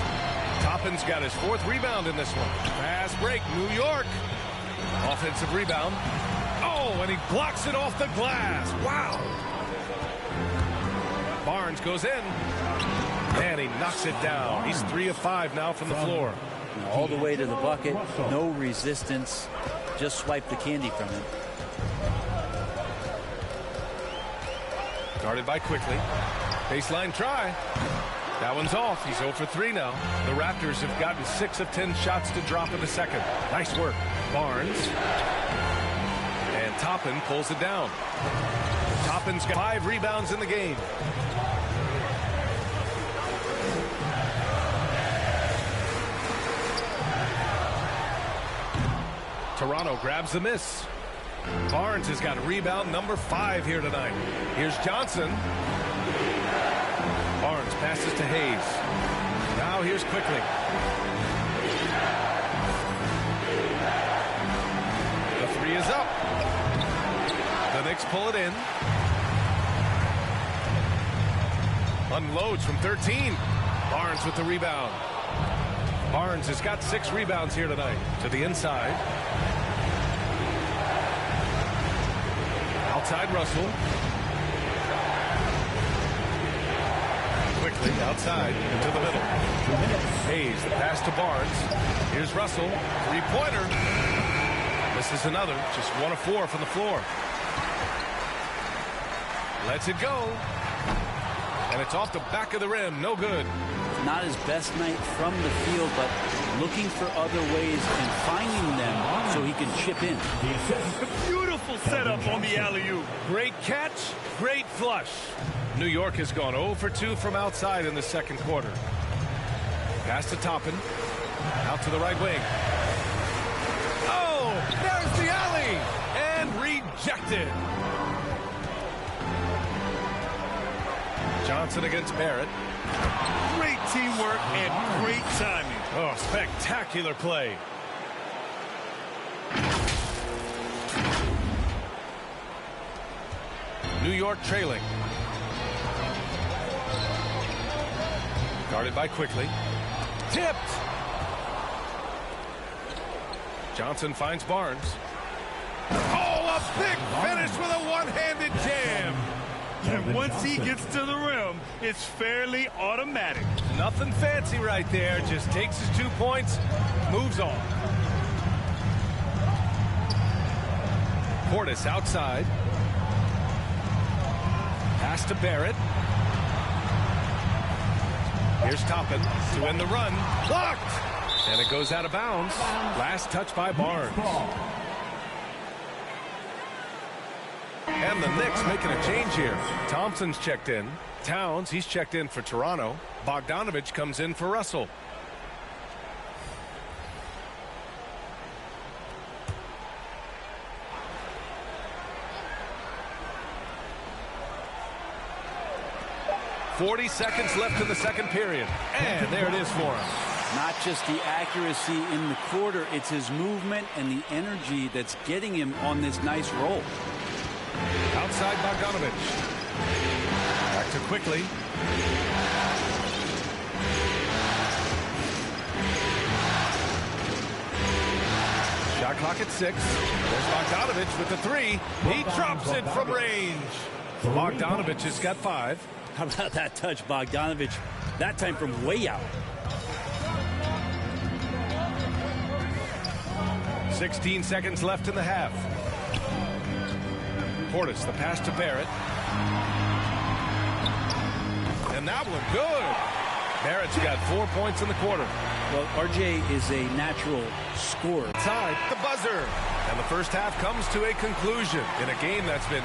Toppin's got his 4th rebound in this one. Fast break, New York. Offensive rebound. Oh, and he blocks it off the glass. Wow. Barnes goes in. And he knocks it down. He's 3 of 5 now from the floor. All the way to the bucket. No resistance. Just swipe the candy from him. Guarded by Quickly. Baseline try. That one's off. He's 0 for 3 now. The Raptors have gotten 6 of 10 shots to drop in the second. Nice work. Barnes. And Toppin pulls it down. Toppin's got 5 rebounds in the game. Toronto grabs the miss. Barnes has got rebound number 5 here tonight. Here's Johnson. Barnes passes to Hayes. Now here's Quickly. The 3 is up. The Knicks pull it in. Unloads from 13. Barnes with the rebound. Barnes has got 6 rebounds here tonight. To the inside. Outside Russell. Quickly outside into the middle. Hayes, the pass to Barnes. Here's Russell. 3-pointer. This is another. Just 1 of 4 from the floor. Lets it go. And it's off the back of the rim. No good. Not his best night from the field, but looking for other ways and finding them so he can chip in. Beautiful setup on the alley-oop. Great catch, great flush. New York has gone 0 for 2 from outside in the second quarter. Pass to Toppin. Out to the right wing. Oh, there's the alley. And rejected. Johnson against Barrett. Great teamwork and great timing. Oh, spectacular play. New York trailing. Guarded by Quickly. Tipped. Johnson finds Barnes. Oh, a big finish with a one-handed jam. And once he gets to the rim, it's fairly automatic. Nothing fancy right there. Just takes his 2 points, moves on. Portis outside. Pass to Barrett. Here's Toppin to end the run. Blocked! And it goes out of bounds. Last touch by Barnes. And the Knicks making a change here. Thompson's checked in. Towns, he's checked in for Toronto. Bogdanovich comes in for Russell. .40 seconds left in the second period. And there it is for him. Not just the accuracy in the quarter, it's his movement and the energy that's getting him on this nice roll. Outside Bogdanovich. Back to Quickly. Shot clock at 6. There's Bogdanovich with the 3. He drops it from range. Bogdanovich has got 5. How about that touch, Bogdanovich? That time from way out. 16 seconds left in the half. Portis, the pass to Barrett. And that one, good. Barrett's got 4 points in the quarter. Well, RJ is a natural scorer. Side, the buzzer. And the first half comes to a conclusion in a game that's been